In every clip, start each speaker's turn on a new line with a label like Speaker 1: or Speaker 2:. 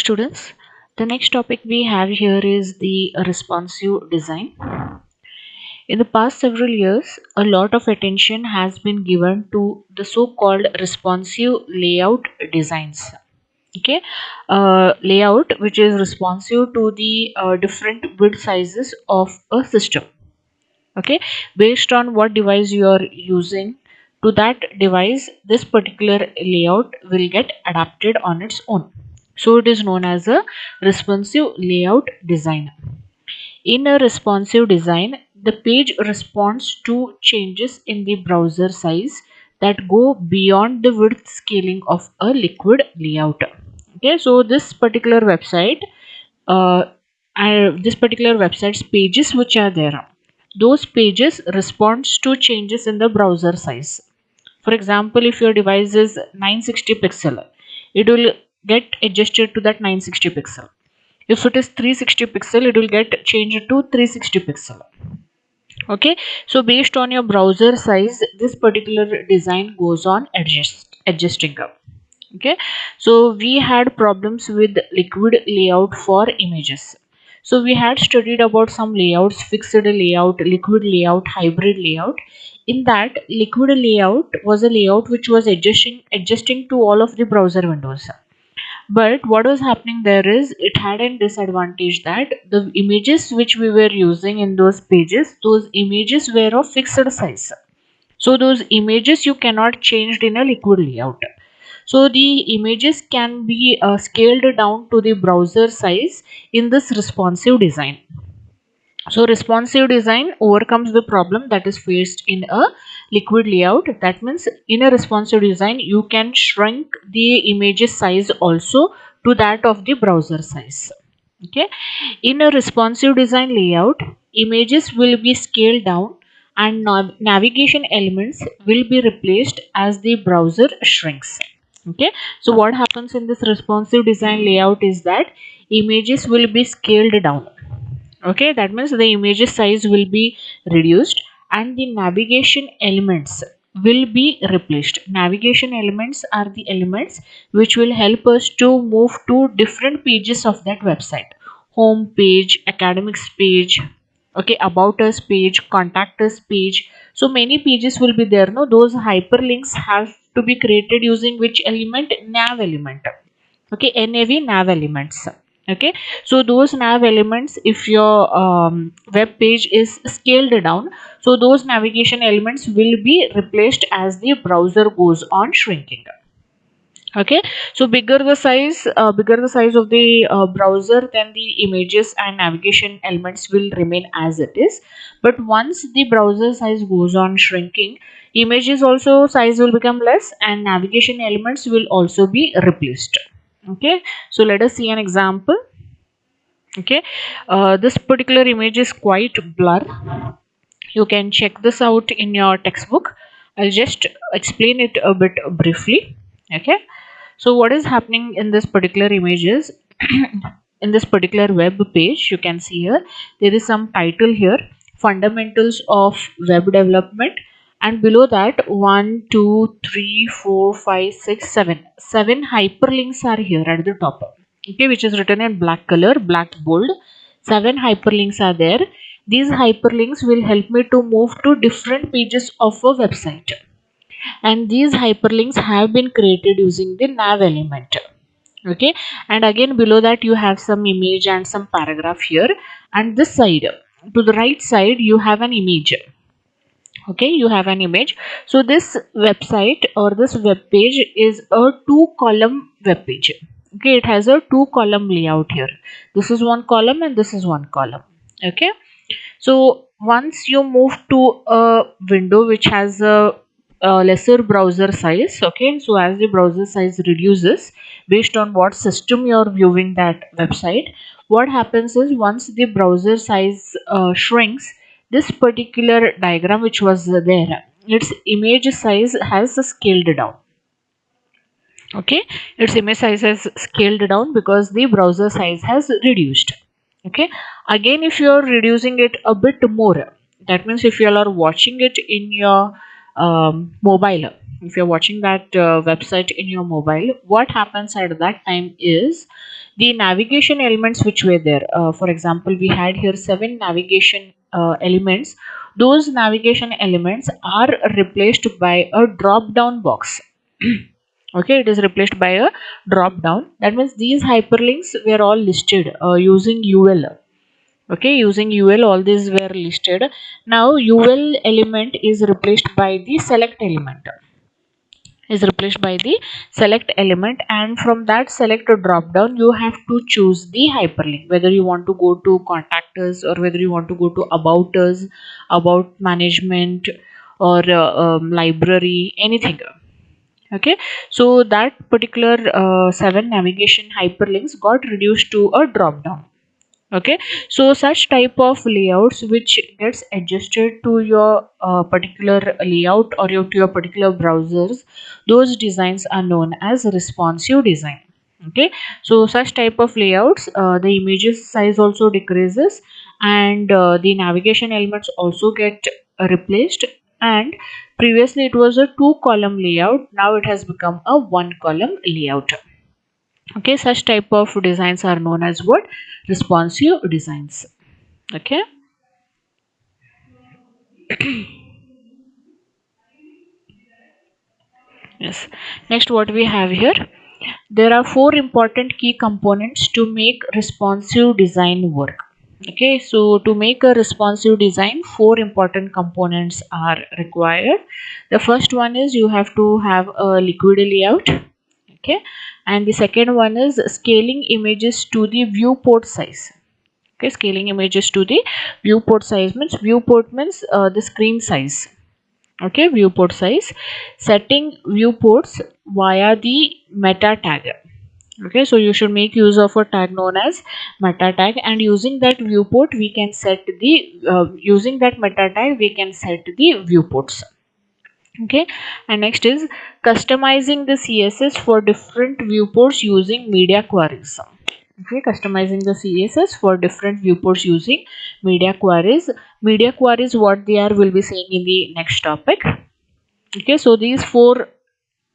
Speaker 1: students, the next topic we have here is the responsive design. In the past several years, a lot of attention has been given to the so-called responsive layout designs. Okay, layout which is responsive to the different width sizes of a system. Okay, based on what device you are using, to that device this particular layout will get adapted on its own. So it is known as a responsive layout design. In a responsive design, the page responds to changes in the browser size that go beyond the width scaling of a liquid layout. Okay, so uh, this particular website's pages which are there, those pages responds to changes in the browser size. For example, if your device is 960 pixel, it will get adjusted to that 960 pixel. If it is 360 pixel, it will get changed to 360 pixel. Okay, so based on your browser size, this particular design goes on adjusting up. Okay, so we had problems with liquid layout for images. So we had studied about some layouts: fixed layout, liquid layout, hybrid layout. In that, liquid layout was a layout which was adjusting to all of the browser windows. But what was happening there is it had a disadvantage that the images which we were using in those pages, those images were of fixed size. So those images you cannot change in a liquid layout. So the images can be scaled down to the browser size in this responsive design. So responsive design overcomes the problem that is faced in a liquid layout. That means in a responsive design, you can shrink the images size also to that of the browser size. Okay. In a responsive design layout, images will be scaled down and navigation elements will be replaced as the browser shrinks. Okay. So what happens in this responsive design layout is that images will be scaled down. Okay, that means the image size will be reduced and the navigation elements will be replaced. Navigation elements are the elements which will help us to move to different pages of that website: home page, academics page, okay, about us page, contact us page. So many pages will be there. No, those hyperlinks have to be created using which element? Nav element. Okay, nav elements. Okay, so those nav elements, if your web page is scaled down, so those navigation elements will be replaced as the browser goes on shrinking. Okay, so bigger the size of the browser, then the images and navigation elements will remain as it is. But once the browser size goes on shrinking, images also size will become less and navigation elements will also be replaced. Okay, so let us see an example. Okay, this particular image is quite blur. You can check this out in your textbook. I'll just explain it a bit briefly. Okay, so what is happening in this particular image is in this particular web page, you can see here there is some title here: fundamentals of web development, and below that 1 2 3 4 5 6 7 hyperlinks are here at the top. Okay, which is written in black color, black bold. 7 hyperlinks are there. These hyperlinks will help me to move to different pages of a website, and these hyperlinks have been created using the nav element. Okay, and again below that you have some image and some paragraph here, and this side, to the right side, you have an image. Okay, you have an image. So this website or this web page is a 2 column web page. Okay, it has a 2 column layout here. This is one column and this is one column. Okay, so once you move to a window which has a lesser browser size, okay, so as the browser size reduces based on what system you are viewing that website, what happens is once the browser size shrinks, this particular diagram which was there, its image size has scaled down. Okay, its image size has scaled down because the browser size has reduced. Okay, again if you are reducing it a bit more, that means if you are watching it in your mobile, if you're watching that website in your mobile, what happens at that time is the navigation elements which were there. For example, we had here 7 navigation elements. Those navigation elements are replaced by a drop down box. Okay, it is replaced by a drop down. That means these hyperlinks were all listed using UL. Okay, using UL, all these were listed. Now UL element is replaced by the select element, and from that select drop down you have to choose the hyperlink, whether you want to go to contact us or whether you want to go to about us, about management, or library, anything. Okay, so that particular 7 navigation hyperlinks got reduced to a drop down. Okay, so such type of layouts which gets adjusted to your particular layout or to your particular browsers, those designs are known as responsive design. Okay, so such type of layouts, the images size also decreases, and the navigation elements also get replaced, and previously it was a 2 column layout, now it has become a 1 column layout. Okay, such type of designs are known as what? Responsive designs. Okay. Yes, next what we have here, there are 4 important key components to make responsive design work. Okay, so to make a responsive design, 4 important components are required. The first one is you have to have a liquid layout. Okay, and the second one is scaling images to the viewport size. Okay, scaling images to the viewport size means viewport means the screen size. Okay, viewport size. Setting viewports via the meta tag. Okay, so you should make use of a tag known as meta tag, and using that viewport we can set the using that meta tag we can set the viewports. Okay, and next is customizing the CSS for different viewports using media queries. Okay, customizing the CSS for different viewports using media queries. Media queries, what they are, will be saying in the next topic. Okay, so these 4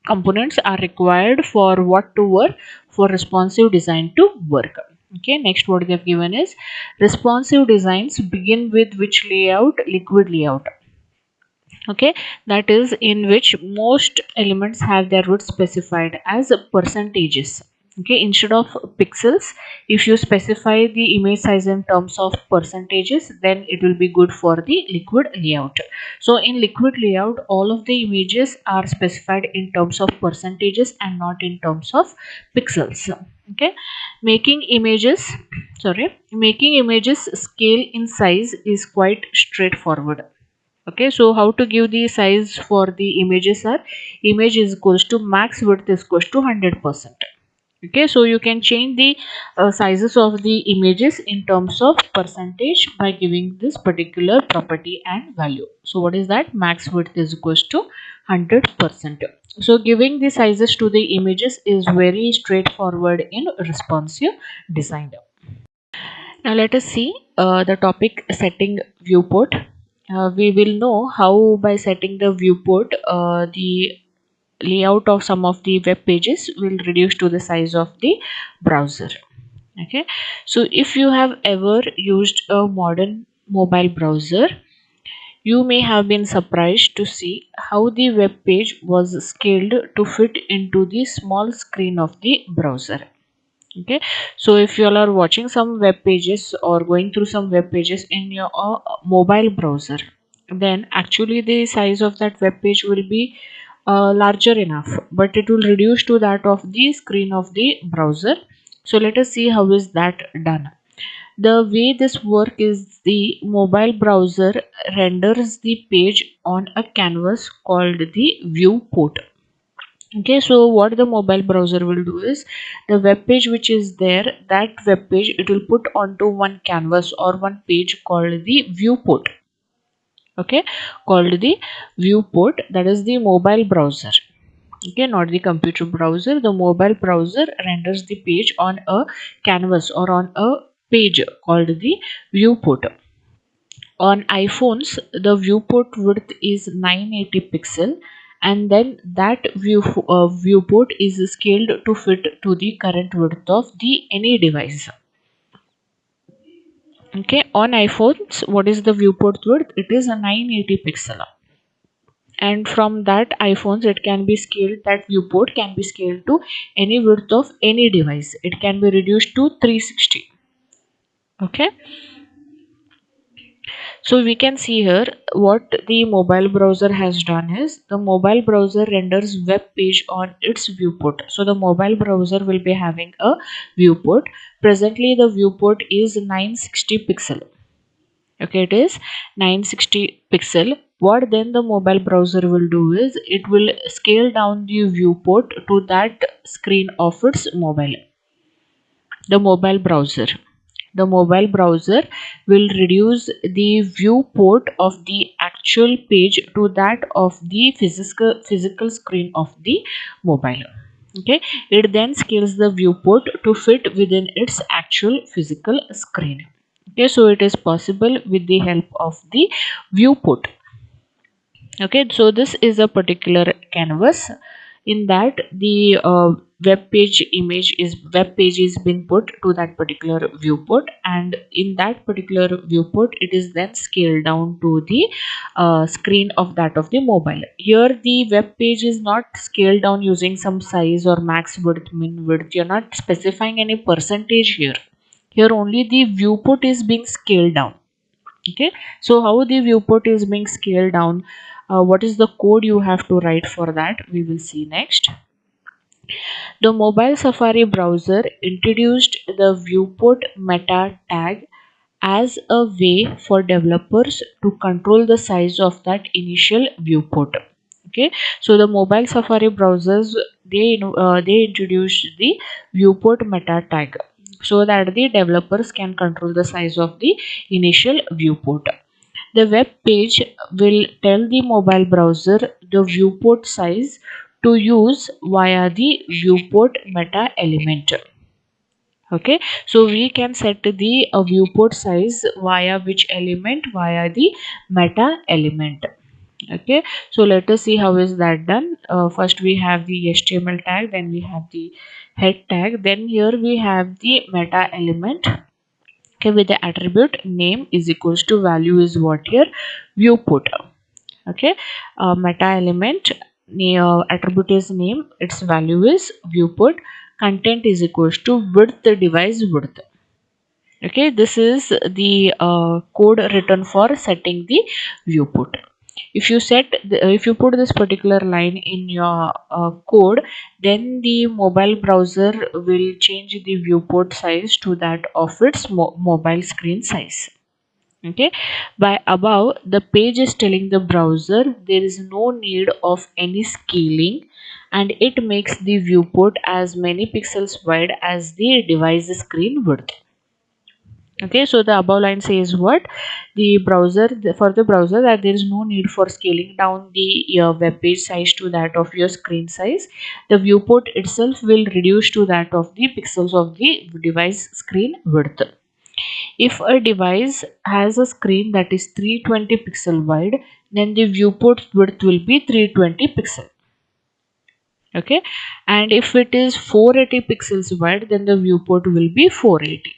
Speaker 1: components are required for what to work, for responsive design to work. Okay, next what they have given is responsive designs begin with which layout? Liquid layout. Okay, that is in which most elements have their root specified as percentages. Okay, instead of pixels, if you specify the image size in terms of percentages, then it will be good for the liquid layout. So in liquid layout, all of the images are specified in terms of percentages and not in terms of pixels. Okay, making images making images scale in size is quite straightforward. Okay, so how to give the size for the images are, image is equals to max width is equals to 100%. Okay, so you can change the sizes of the images in terms of percentage by giving this particular property and value. So what is that? Max width is equals to 100%. So giving the sizes to the images is very straightforward in responsive design. Now let us see the topic setting viewport. We will know how by setting the viewport, the layout of some of the web pages will reduce to the size of the browser. Okay, so if you have ever used a modern mobile browser, you may have been surprised to see how the web page was scaled to fit into the small screen of the browser. Okay, so if you all are watching some web pages or going through some web pages in your mobile browser, then actually the size of that web page will be larger enough, but it will reduce to that of the screen of the browser. So let us see how is that done. The way this work is, the mobile browser renders the page on a canvas called the viewport. Okay, so what the mobile browser will do is, the web page which is there, that web page it will put onto one canvas or one page called the viewport. Okay, called the viewport, that is the mobile browser. Okay, not the computer browser. The mobile browser renders the page on a canvas or on a page called the viewport. On iPhones, the viewport width is 980 pixel and then that viewport is scaled to fit to the current width of the any device. Okay, on iPhones, what is the viewport width? It is a 980 pixel, and from that iPhones it can be scaled, that viewport can be scaled to any width of any device. It can be reduced to 360. Okay, so we can see here what the mobile browser has done is the mobile browser renders web page on its viewport. So the mobile browser will be having a viewport. Presently the viewport is 960 pixel. Okay, it is 960 pixel. What then the mobile browser will do is it will scale down the viewport to that screen of its mobile browser will reduce the viewport of the actual page to that of the physical screen of the mobile. Okay, it then scales the viewport to fit within its actual physical screen. Okay, so it is possible with the help of the viewport. Okay, so this is a particular canvas. In that the web page is been put to that particular viewport, and in that particular viewport it is then scaled down to the screen of that of the mobile. Here the web page is not scaled down using some size or max width, min width. You're not specifying any percentage here. Here only the viewport is being scaled down. Okay, so how the viewport is being scaled down, what is the code you have to write for that, we will see next. The mobile Safari browser introduced the viewport meta tag as a way for developers to control the size of that initial viewport. Okay, so the mobile Safari browsers, they introduced the viewport meta tag so that the developers can control the size of the initial viewport. The web page will tell the mobile browser the viewport size to use via the viewport meta element. Okay, so we can set the viewport size via which element? Via the meta element. Okay, so let us see how is that done. First we have the HTML tag, then we have the head tag, then here we have the meta element. Okay, with the attribute name is equals to value is what here? Viewport. Okay, meta element, attribute is name, its value is viewport, content is equals to width, device width. Okay, this is the code written for setting the viewport. If you if you put this particular line in your code, then the mobile browser will change the viewport size to that of its mobile screen size. Okay, by above the page is telling the browser there is no need of any scaling, and it makes the viewport as many pixels wide as the device screen width. Okay, so the above line says what? The browser, for the browser, that there is no need for scaling down the web page size to that of your screen size. The viewport itself will reduce to that of the pixels of the device screen width. If a device has a screen that is 320 pixel wide, then the viewport width will be 320 pixel. Okay, and if it is 480 pixels wide, then the viewport will be 480.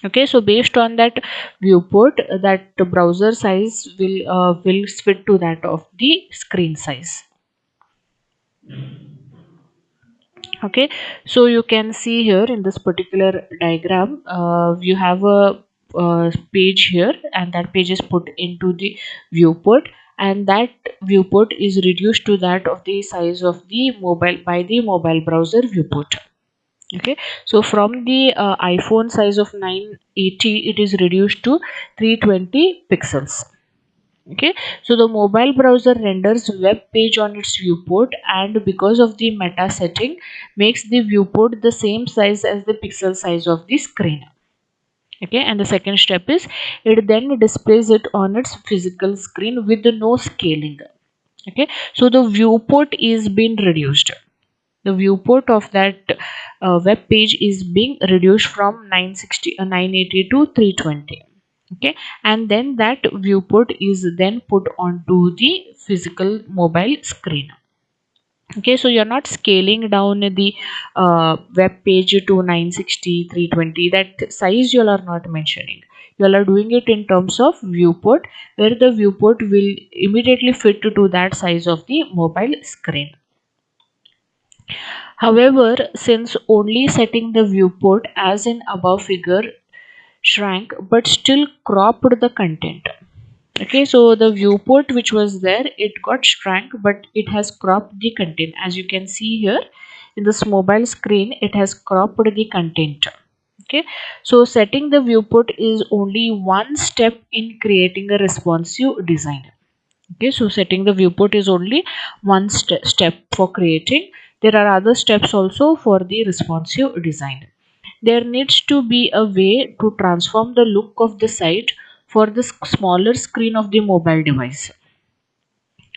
Speaker 1: Okay, so based on that viewport, that browser size will fit to that of the screen size. Okay, so you can see here in this particular diagram, you have a page here, and that page is put into the viewport, and that viewport is reduced to that of the size of the mobile by the mobile browser viewport. Okay, so from the iPhone size of 980, it is reduced to 320 pixels. Okay, so the mobile browser renders web page on its viewport, and because of the meta setting makes the viewport the same size as the pixel size of the screen. Okay, and the second step is it then displays it on its physical screen with no scaling. Okay, so the viewport is being reduced. The viewport of that web page is being reduced from 980 to 320. Okay, and then that viewport is then put onto the physical mobile screen. Okay, so you're not scaling down the web page to 960 320. That size you all are not mentioning. You all are doing it in terms of viewport, where the viewport will immediately fit to that size of the mobile screen. However, since only setting the viewport as in above figure shrank but still cropped the content. Okay, so the viewport which was there, it got shrank but it has cropped the content. As you can see here in this mobile screen, it has cropped the content. Okay, so setting the viewport is only one step in creating a responsive design. Okay, so setting the viewport is only one step for creating. There are other steps also for the responsive design. There needs to be a way to transform the look of the site for the smaller screen of the mobile device.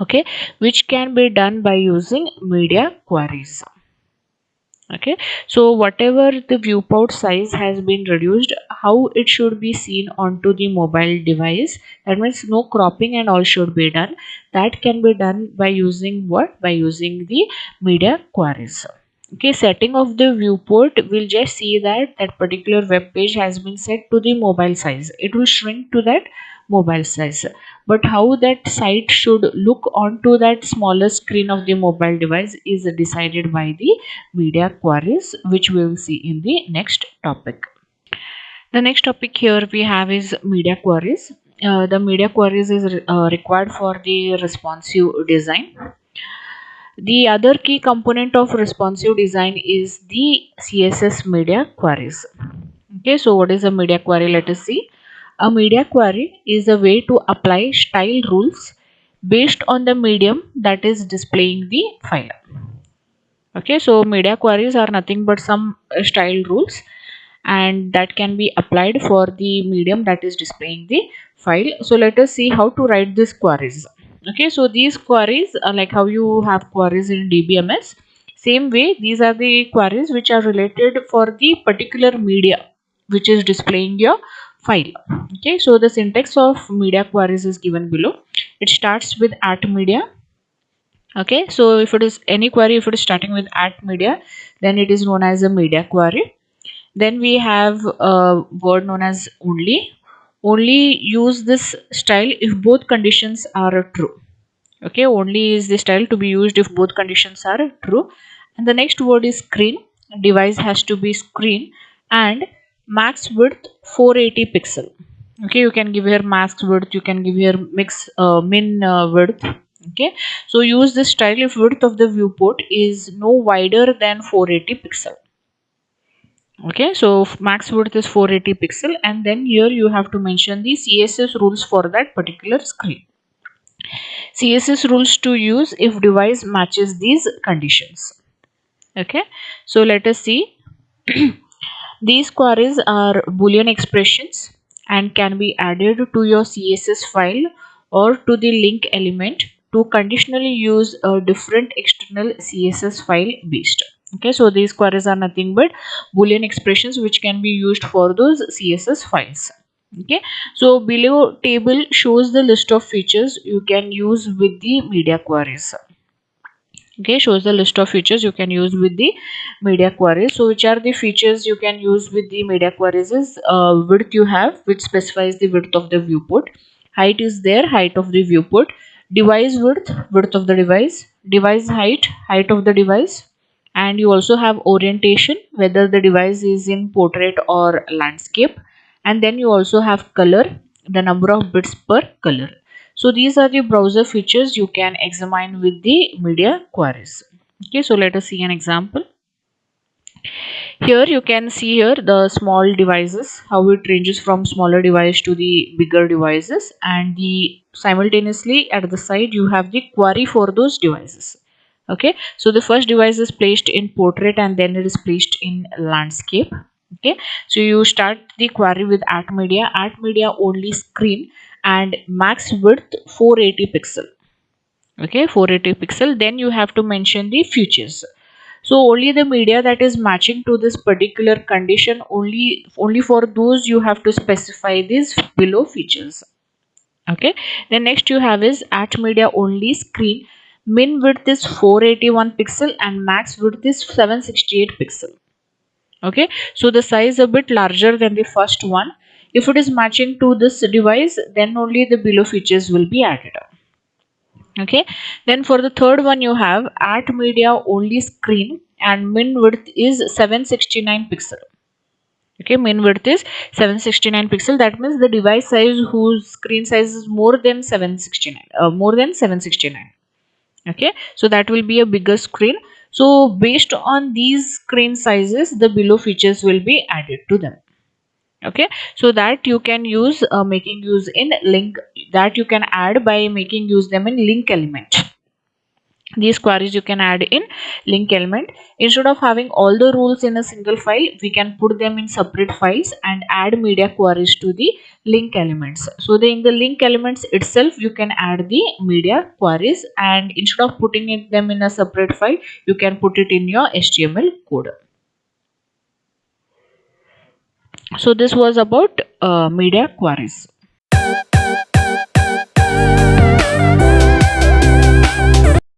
Speaker 1: Okay, which can be done by using media queries. Okay, so whatever the viewport size has been reduced, how it should be seen onto the mobile device, that means no cropping and all should be done. That can be done by using what? By using the media queries. Okay, setting of the viewport will just see that that particular web page has been set to the mobile size. It will shrink to that mobile size, but how that site should look onto that smaller screen of the mobile device is decided by the media queries, which we will see in the next topic. The next topic here we have is media queries. The media queries is required for the responsive design. The other key component of responsive design is the CSS media queries. Okay, so what is a media query? Let us see. A media query is a way to apply style rules based on the medium that is displaying the file. Okay, so media queries are nothing but some style rules, and that can be applied for the medium that is displaying the file. So let us see how to write these queries. Okay, so these queries are like how you have queries in DBMS. Same way, these are the queries which are related for the particular media which is displaying your file. Okay, so the syntax of media queries is given below. It starts with at media. Okay, so if it is any query, if it is starting with at media, then it is known as a media query. Then we have a word known as only. Only use this style if both conditions are true. Okay, only is the style to be used if both conditions are true. And the next word is screen. Device has to be screen, and max width 480 pixel. Okay, you can give here max width, you can give here min width. Okay, so use this style if width of the viewport is no wider than 480 pixel. Okay, so max width is 480 pixel, and then here you have to mention the CSS rules for that particular screen. CSS rules to use if device matches these conditions. Okay, so let us see. These queries are boolean expressions and can be added to your CSS file or to the link element to conditionally use a different external CSS file based. Okay, so these queries are nothing but boolean expressions which can be used for those CSS files. Okay, so below table shows the list of features you can use with the media queries. Okay, shows the list of features you can use with the media queries. So which are the features you can use with the media queries is width you have, which specifies the width of the viewport. Height is there, height of the viewport. Device width, width of the device. Device height, height of the device. And you also have orientation, whether the device is in portrait or landscape. And then you also have color, the number of bits per color. So these are the browser features you can examine with the media queries. Okay, so let us see an example. Here you can see here the small devices, how it ranges from smaller device to the bigger devices, and the simultaneously at the side you have the query for those devices. Okay, so the first device is placed in portrait and then it is placed in landscape. Okay, so you start the query with at media only screen, and max width 480 pixel. Okay, 480 pixel. Then you have to mention the features. So only the media that is matching to this particular condition, only for those you have to specify these below features. Okay, then next you have is at media only screen, min width is 481 pixel and max width is 768 pixel. Okay, so the size a bit larger than the first one. If it is matching to this device, then only the below features will be added. Okay, then for the third one you have at media only screen and min width is 769 pixel. Okay, min width is 769 pixel. That means the device size whose screen size is more than 769, more than 769. Okay, so that will be a bigger screen. So based on these screen sizes, the below features will be added to them. Okay, so that you can use making use in link, that you can add by making use them in link element. These queries you can add in link element. Instead of having all the rules in a single file, we can put them in separate files and add media queries to the link elements. So in the link elements itself you can add the media queries, and instead of putting them in a separate file, you can put it in your HTML code. So this was about media queries.